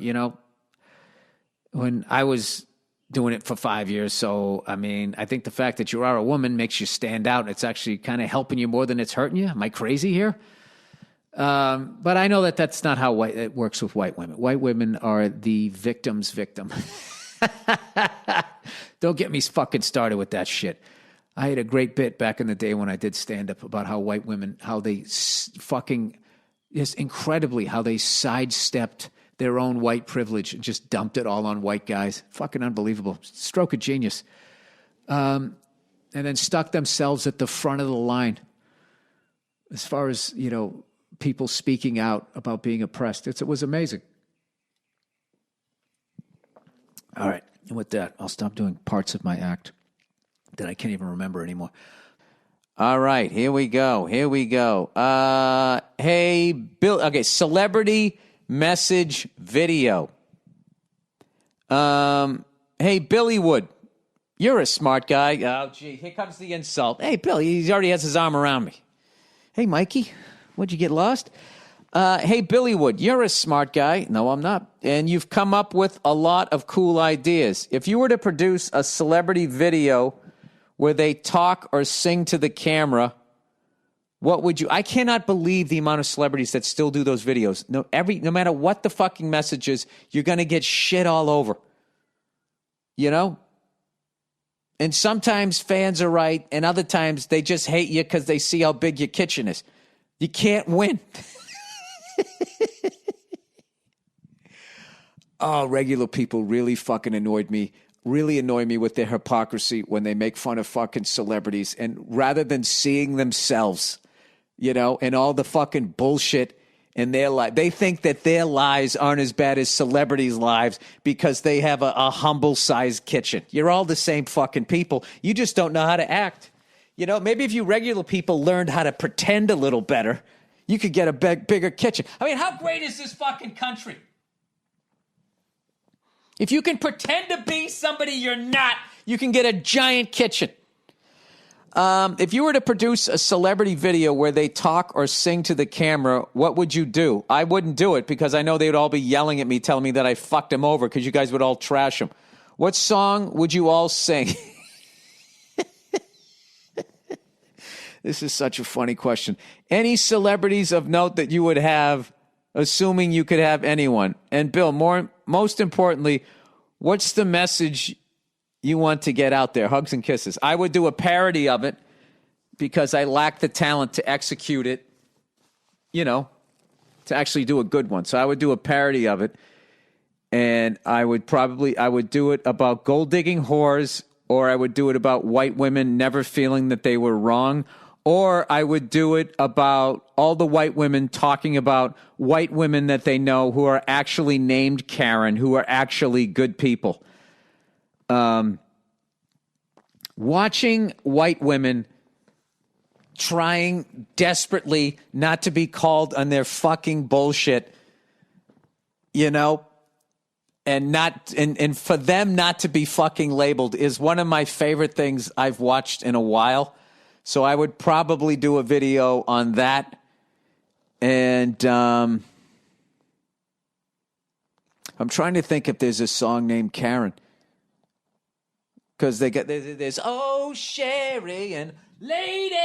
when I was doing it for 5 years. So, I mean, I think the fact that you are a woman makes you stand out. It's actually kind of helping you more than it's hurting you. Am I crazy here? But I know that that's not how it works with white women. White women are the victim's victim. Don't get me fucking started with that shit. I had a great bit back in the day when I did stand up about how white women, how they fucking, just incredibly, how they sidestepped their own white privilege and just dumped it all on white guys. Fucking unbelievable. Stroke of genius. And then stuck themselves at the front of the line as far as, you know, people speaking out about being oppressed. It was amazing. All right. And with that, I'll stop doing parts of my act that I can't even remember anymore. All right. Here we go. Hey, Bill. Okay. Celebrity message video. Hey, Billywood. You're a smart guy. Oh, gee. Here comes the insult. Hey, Bill. He already has his arm around me. Hey, Mikey. What'd you get lost? Hey, Billywood, you're a smart guy. No, I'm not. And you've come up with a lot of cool ideas. If you were to produce a celebrity video where they talk or sing to the camera, what would you... I cannot believe the amount of celebrities that still do those videos. No matter what the fucking message is, you're going to get shit all over. You know? And sometimes fans are right, and other times they just hate you because they see how big your kitchen is. You can't win. Oh, regular people really fucking annoy me with their hypocrisy when they make fun of fucking celebrities. And rather than seeing themselves, you know, and all the fucking bullshit in their life, they think that their lives aren't as bad as celebrities' lives because they have a humble-sized kitchen. You're all the same fucking people. You just don't know how to act. You know, maybe if you regular people learned how to pretend a little better, you could get a bigger kitchen. I mean, how great is this fucking country? If you can pretend to be somebody you're not, you can get a giant kitchen. If you were to produce a celebrity video where they talk or sing to the camera, what would you do? I wouldn't do it because I know they would all be yelling at me, telling me that I fucked them over because you guys would all trash them. What song would you all sing? This is such a funny question. Any celebrities of note that you would have, assuming you could have anyone? And Bill, most importantly, what's the message you want to get out there? Hugs and kisses. I would do a parody of it because I lack the talent to execute it, you know, to actually do a good one. So I would do a parody of it, and I would do it about gold digging whores, or I would do it about white women never feeling that they were wrong, or I would do it about all the white women talking about white women that they know who are actually named Karen, who are actually good people. Watching white women trying desperately not to be called on their fucking bullshit, you know, and for them not to be fucking labeled is one of my favorite things I've watched in a while. So I would probably do a video on that. And I'm trying to think if there's a song named Karen. Because there's oh, Sherry and lady.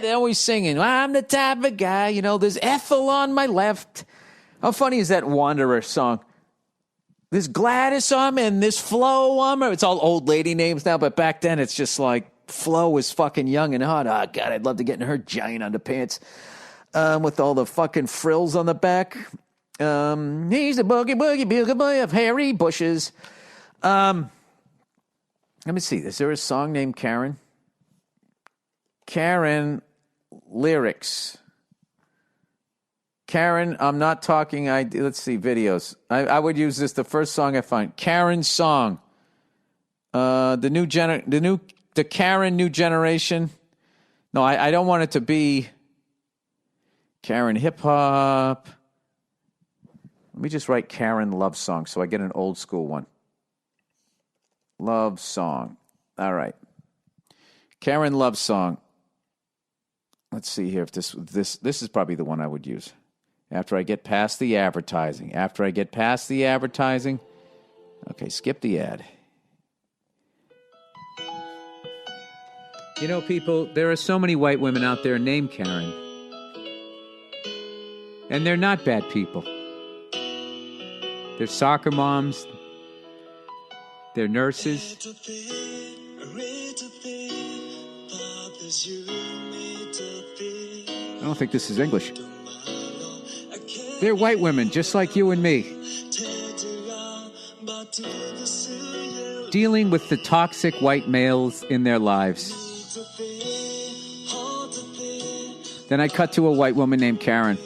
They're always singing, I'm the type of guy, you know, there's Ethel on my left. How funny is that Wanderer song? There's Gladys on me and there's Flo on me. It's all old lady names now, but back then it's just like Flo was fucking young and hot. Oh, God, I'd love to get in her giant underpants with all the fucking frills on the back. He's a boogie boy of hairy bushes. Let me see. Is there a song named Karen? Karen lyrics. Karen, I'm not talking. Let's see videos. I would use this. The first song I find. Karen song. The Karen new generation. No, I don't want it to be Karen hip hop. Let me just write Karen love song so I get an old school one. Love song. All right. Karen love song. Let's see here if this is probably the one I would use. After I get past the advertising. Okay, skip the ad. You know, people, there are so many white women out there named Karen. And they're not bad people. They're soccer moms. They're nurses. I don't think this is English. They're white women, just like you and me. Dealing with the toxic white males in their lives. Then I cut to a white woman named Karen,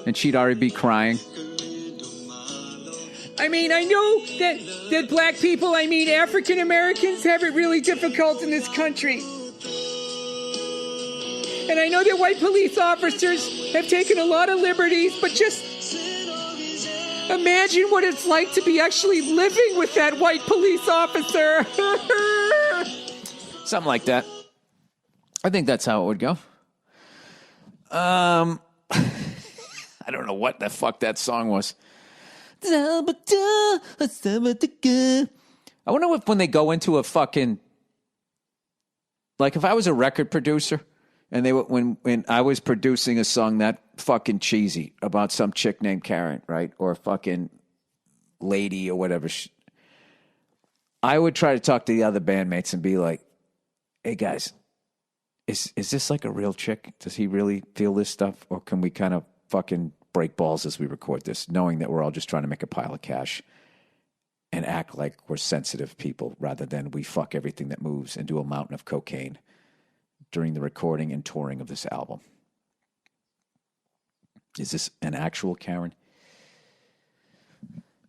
and she'd already be crying. I mean, I know that black people, African Americans have it really difficult in this country. And I know that white police officers have taken a lot of liberties, but just imagine what it's like to be actually living with that white police officer. Something like that. I think that's how it would go. I don't know what the fuck that song was. I wonder if when they go into a fucking, like if I was a record producer and they when I was producing a song that fucking cheesy about some chick named Karen, right? Or a fucking lady or whatever. I would try to talk to the other bandmates and be like, hey guys, is this like a real chick? Does he really feel this stuff? Or can we kind of fucking break balls as we record this, knowing that we're all just trying to make a pile of cash and act like we're sensitive people rather than we fuck everything that moves and do a mountain of cocaine during the recording and touring of this album? Is this an actual Karen?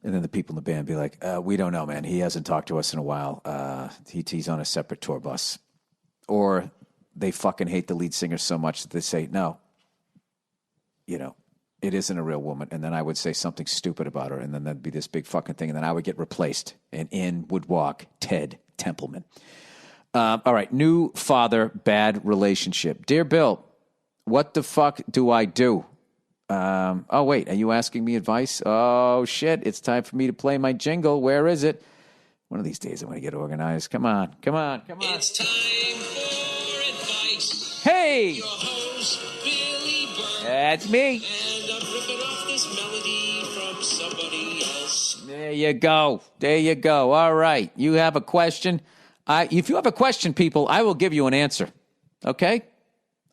And then the people in the band be like, we don't know, man. He hasn't talked to us in a while. He's on a separate tour bus. Or they fucking hate the lead singer so much that they say, no, it isn't a real woman. And then I would say something stupid about her. And then that'd be this big fucking thing. And then I would get replaced. And in would walk Ted Templeman. All right. New father, bad relationship. Dear Bill, what the fuck do I do? Oh, wait. Are you asking me advice? Oh, shit. It's time for me to play my jingle. Where is it? One of these days I'm going to get organized. Come on. It's time for advice. Hey! Your host, Billy Burr. That's me. And I'm ripping off this melody from somebody else. There you go. All right. You have a question? If you have a question, people, I will give you an answer. Okay?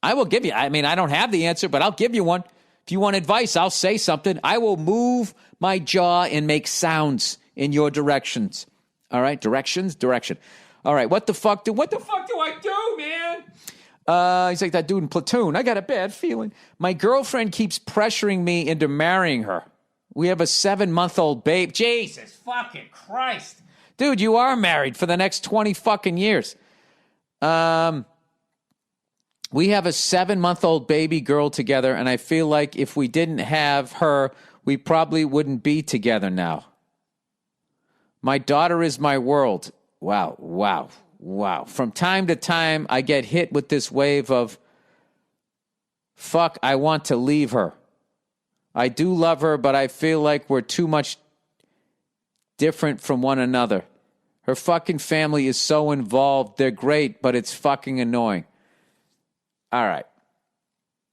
I will give you. I don't have the answer, but I'll give you one. If you want advice, I'll say something. I will move my jaw and make sounds in your directions. All right? Direction. All right. What the fuck do I do, man? He's like that dude in Platoon. I got a bad feeling. My girlfriend keeps pressuring me into marrying her. We have a 7-month-old babe. Jesus fucking Christ. Dude, you are married for the next 20 fucking years. We have a 7-month-old baby girl together, and I feel like if we didn't have her, we probably wouldn't be together now. My daughter is my world. Wow. From time to time, I get hit with this wave of, fuck, I want to leave her. I do love her, but I feel like we're too much different from one another. Her fucking family is so involved. They're great, but it's fucking annoying. All right.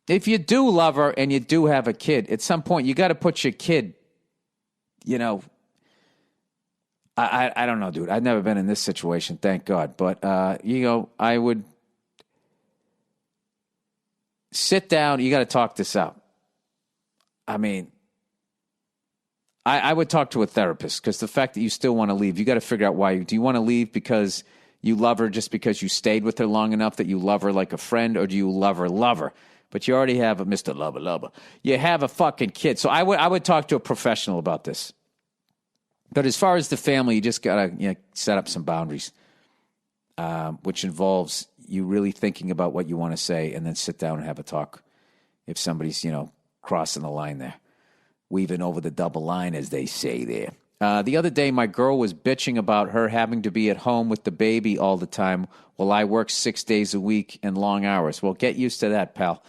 If you do love her and you do have a kid, at some point you got to put your kid, I don't know, dude. I've never been in this situation, thank God. But, I would sit down. You got to talk this out. I would talk to a therapist because the fact that you still want to leave, you got to figure out why. Do you want to leave because you love her just because you stayed with her long enough that you love her like a friend, or do you love her? But you already have a Mr. Lover. You have a fucking kid. So I would talk to a professional about this. But as far as the family, you just got to set up some boundaries, which involves you really thinking about what you want to say and then sit down and have a talk if somebody's, crossing the line there. Weaving over the double line, as they say there. The other day, my girl was bitching about her having to be at home with the baby all the time while I work 6 days a week and long hours. Well, get used to that, pal.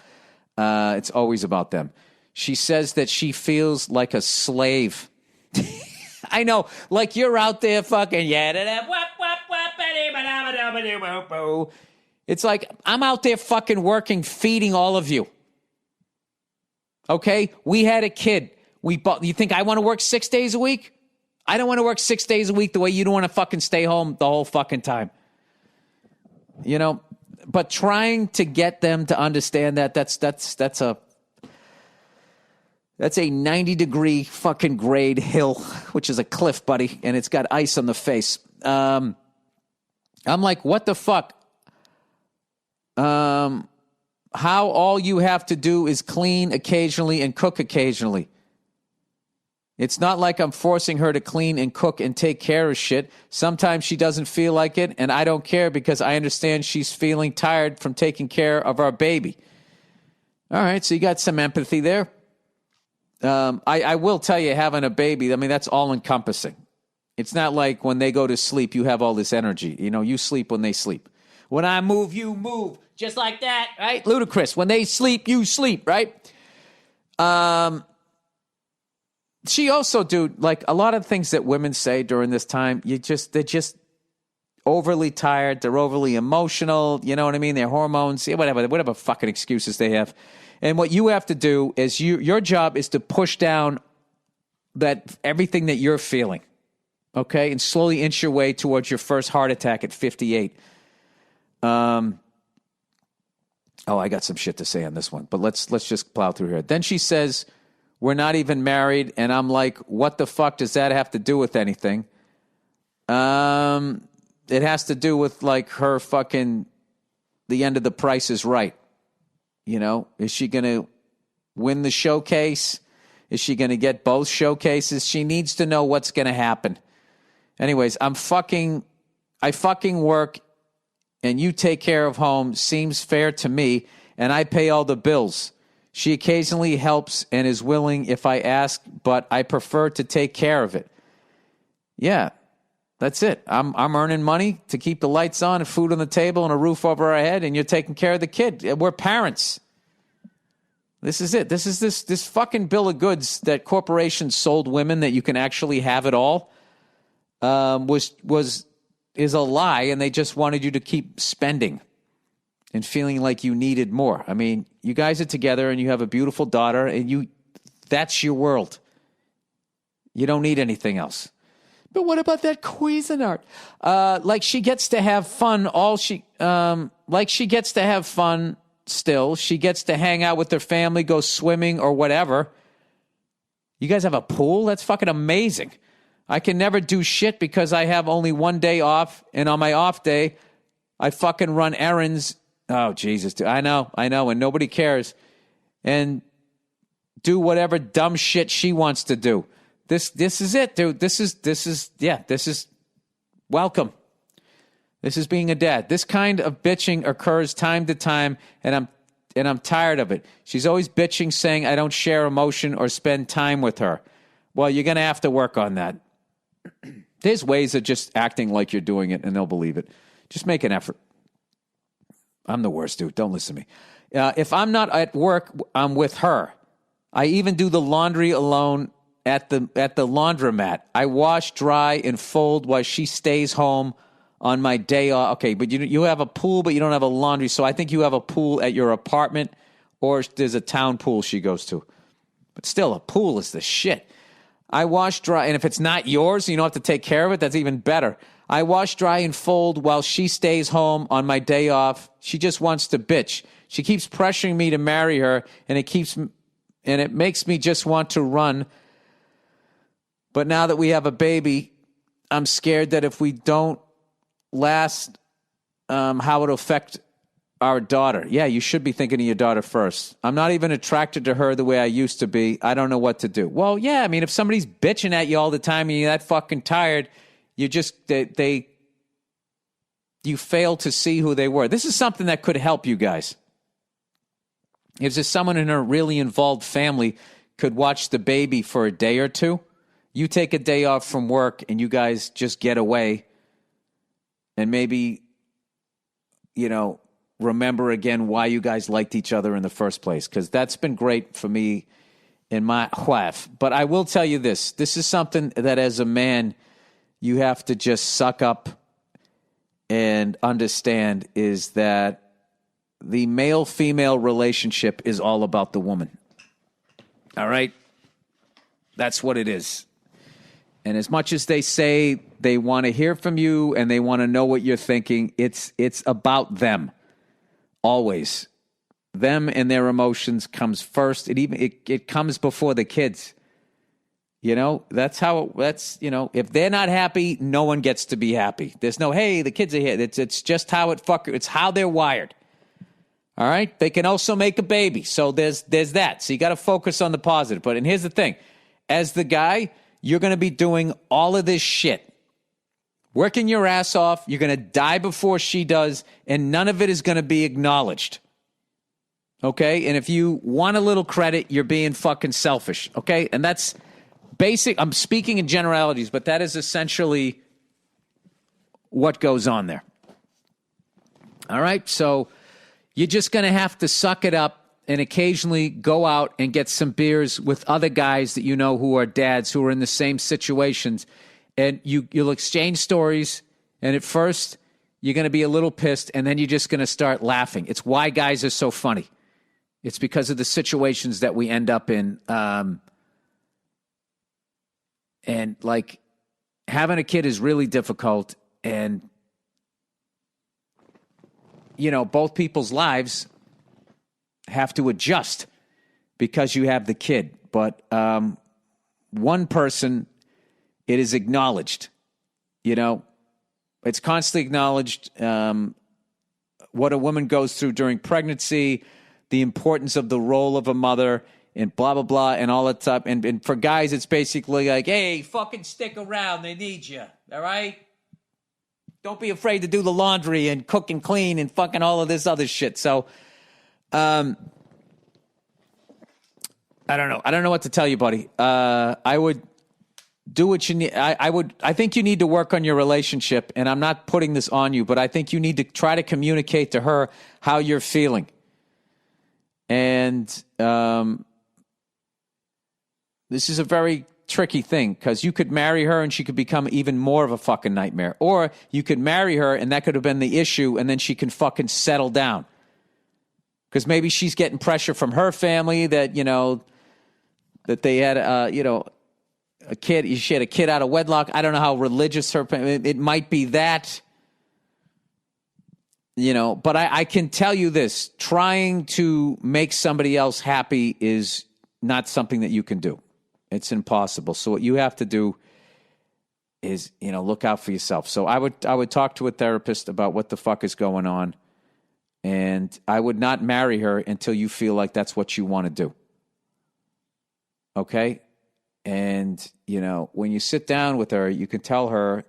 It's always about them. She says that she feels like a slave. I know, like you're out there fucking It's like I'm out there fucking working, feeding all of you. Okay? We had a kid. You think I want to work 6 days a week? I don't want to work 6 days a week the way you don't want to fucking stay home the whole fucking time. You know, but trying to get them to understand that's a 90-degree fucking grade hill, which is a cliff, buddy, and it's got ice on the face. I'm like, what the fuck? How all you have to do is clean occasionally and cook occasionally. It's not like I'm forcing her to clean and cook and take care of shit. Sometimes she doesn't feel like it, and I don't care because I understand she's feeling tired from taking care of our baby. All right, so you got some empathy there. I will tell you, having a baby, I mean, that's all-encompassing. It's not like when they go to sleep, you have all this energy. You know, you sleep when they sleep. When I move, you move. Just like that, right? Ludicrous. When they sleep, you sleep, right? She also, dude, like a lot of things that women say during this time, they're just overly tired. They're overly emotional. You know what I mean? Their hormones, whatever fucking excuses they have. And what you have to do is your job is to push down that everything that you're feeling, okay, and slowly inch your way towards your first heart attack at 58. I got some shit to say on this one, but let's just plow through here. Then she says, we're not even married, and I'm like, what the fuck does that have to do with anything? It has to do with like her fucking the end of The Price is Right. You know, is she going to win the showcase? Is she going to get both showcases? She needs to know what's going to happen. Anyways, I fucking work and you take care of home seems fair to me, and I pay all the bills. She occasionally helps and is willing if I ask, but I prefer to take care of it. Yeah, that's it. I'm earning money to keep the lights on and food on the table and a roof over our head, and you're taking care of the kid. We're parents. This is it. This is this fucking bill of goods that corporations sold women that you can actually have it all. Is a lie, and they just wanted you to keep spending and feeling like you needed more. I mean, you guys are together and you have a beautiful daughter, and that's your world. You don't need anything else. But what about that Cuisinart? Like she gets to have fun. Like she gets to have fun still. She gets to hang out with her family, go swimming or whatever. You guys have a pool? That's fucking amazing. I can never do shit because I have only one day off, and on my off day, I fucking run errands. Oh, Jesus, dude. I know, and nobody cares. And do whatever dumb shit she wants to do. This is it, dude. This is welcome. This is being a dad. This kind of bitching occurs time to time, and I'm tired of it. She's always bitching, saying I don't share emotion or spend time with her. Well, you're going to have to work on that. There's ways of just acting like you're doing it, and they'll believe it. Just make an effort. I'm the worst, dude. Don't listen to me. If I'm not at work, I'm with her. I even do the laundry alone at the laundromat. I wash, dry, and fold while she stays home on my day off. Okay, but you have a pool, but you don't have a laundry. So I think you have a pool at your apartment, or there's a town pool she goes to. But still, a pool is the shit. I wash, dry, and if it's not yours, you don't have to take care of it, that's even better. I wash, dry, and fold while she stays home on my day off. She just wants to bitch. She keeps pressuring me to marry her, and it makes me just want to run. But now that we have a baby, I'm scared that if we don't last, how it'll affect our daughter. Yeah, you should be thinking of your daughter first. I'm not even attracted to her the way I used to be. I don't know what to do. Well, yeah, I mean, if somebody's bitching at you all the time and you're that fucking tired, you just, you fail to see who they were. This is something that could help you guys. If there's someone in a really involved family could watch the baby for a day or two, you take a day off from work and you guys just get away and maybe, remember again why you guys liked each other in the first place, because that's been great for me in my wife. But I will tell you this. This is something that as a man, you have to just suck up and understand is that the male-female relationship is all about the woman. All right? That's what it is. And as much as they say they want to hear from you and they want to know what you're thinking, it's about them. Always. Them and their emotions comes first. It comes before the kids. You know, that's if they're not happy, no one gets to be happy. There's no, hey, the kids are here. It's just how it's how they're wired. All right? They can also make a baby. So there's that. So you got to focus on the positive. But and here's the thing. As the guy, you're going to be doing all of this shit. Working your ass off. You're going to die before she does. And none of it is going to be acknowledged. Okay? And if you want a little credit, you're being fucking selfish. Okay? And that's basic. I'm speaking in generalities, but that is essentially what goes on there. All right? So you're just going to have to suck it up and occasionally go out and get some beers with other guys that you know who are dads who are in the same situations. And you'll exchange stories. And at first, you're going to be a little pissed. And then you're just going to start laughing. It's why guys are so funny. It's because of the situations that we end up in. And like having a kid is really difficult. And, you know, both people's lives have to adjust because you have the kid. But one person, it is acknowledged. You know, it's constantly acknowledged what a woman goes through during pregnancy, the importance of the role of a mother, and blah, blah, blah, and all that stuff. And for guys, it's basically like, hey, fucking stick around. They need you. All right? Don't be afraid to do the laundry and cook and clean and fucking all of this other shit. So, I don't know. I don't know what to tell you, buddy. I would do what you need. I think you need to work on your relationship, and I'm not putting this on you, but I think you need to try to communicate to her how you're feeling. And this is a very tricky thing because you could marry her and she could become even more of a fucking nightmare. Or you could marry her and that could have been the issue, and then she can fucking settle down. Because maybe she's getting pressure from her family that, you know, that they had, a kid. She had a kid out of wedlock. I don't know how religious her. It might be that, you know. But I can tell you this: trying to make somebody else happy is not something that you can do. It's impossible. So what you have to do is, you know, look out for yourself. So I would talk to a therapist about what the fuck is going on, and I would not marry her until you feel like that's what you want to do. Okay? And, you know, when you sit down with her, you can tell her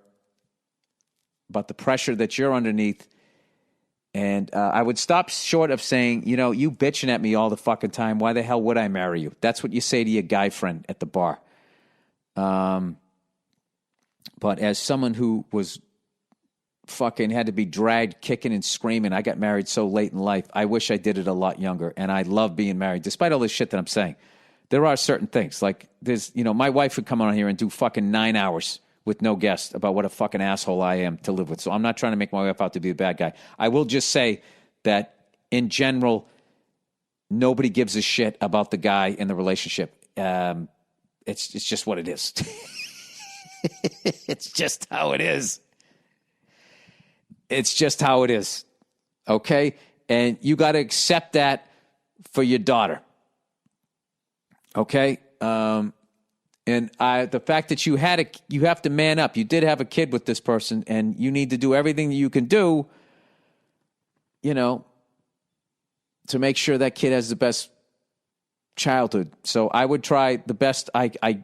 about the pressure that you're underneath. And I would stop short of saying, you know, you bitching at me all the fucking time. Why the hell would I marry you? That's what you say to your guy friend at the bar. But as someone who was fucking had to be dragged kicking and screaming, I got married so late in life. I wish I did it a lot younger. And I love being married, despite all this shit that I'm saying. There are certain things like there's, you know, my wife would come on here and do fucking 9 hours with no guest about what a fucking asshole I am to live with. So I'm not trying to make my wife out to be a bad guy. I will just say that in general, nobody gives a shit about the guy in the relationship. It's just what it is. It's just how it is. It's just how it is. Okay? And you got to accept that for your daughter. Okay? And the fact that you have to man up. You did have a kid with this person, and you need to do everything that you can do, you know, to make sure that kid has the best childhood. So I would try the best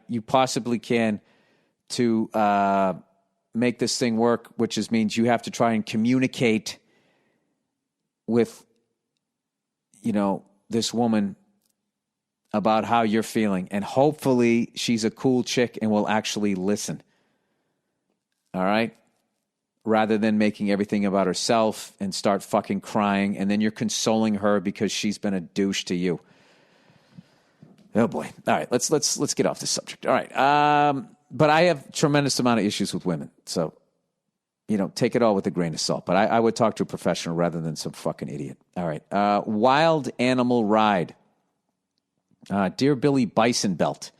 you possibly can to make this thing work, which means you have to try and communicate with, you know, this woman about how you're feeling. And hopefully she's a cool chick and will actually listen. All right? Rather than making everything about herself and start fucking crying, and then you're consoling her because she's been a douche to you. Oh boy. All right, let's get off this subject. All right. But I have tremendous amount of issues with women. So, take it all with a grain of salt. But I would talk to a professional rather than some fucking idiot. All right. Wild animal ride. Dear Billy Bisonbelt.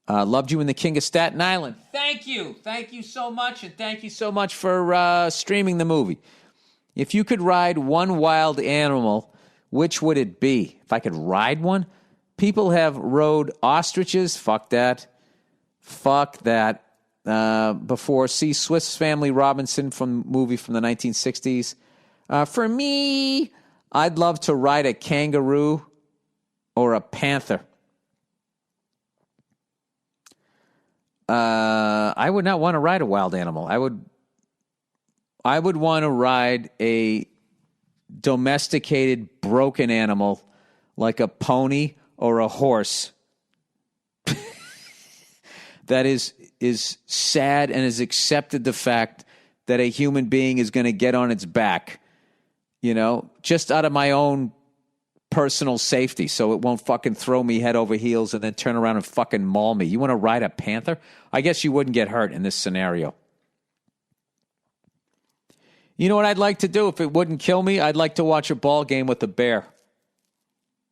Loved you in The King of Staten Island. Thank you. Thank you so much. And thank you so much for streaming the movie. If you could ride one wild animal, which would it be? If I could ride one? People have rode ostriches. Fuck that. Before. See Swiss Family Robinson movie from the 1960s. For me, I'd love to ride a kangaroo or a panther. I would not want to ride a wild animal. I would want to ride a domesticated, broken animal like a pony or a horse that is sad and has accepted the fact that a human being is going to get on its back, just out of my own personal safety, so it won't fucking throw me head over heels and then turn around and fucking maul me. You want to ride a panther? I guess you wouldn't get hurt in this scenario. You know what I'd like to do if it wouldn't kill me? I'd like to watch a ball game with a bear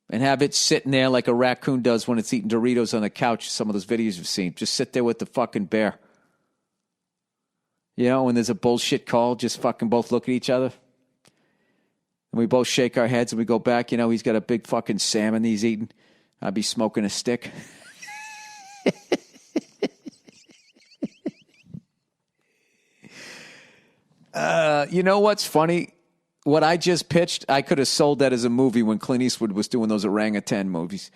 and have it sitting there like a raccoon does when it's eating Doritos on the couch. Some of those videos you've seen. Just sit there with the fucking bear. When there's a bullshit call, just fucking both look at each other. And we both shake our heads and we go back. He's got a big fucking salmon he's eating. I'd be smoking a stick. You know what's funny? What I just pitched, I could have sold that as a movie when Clint Eastwood was doing those orangutan movies.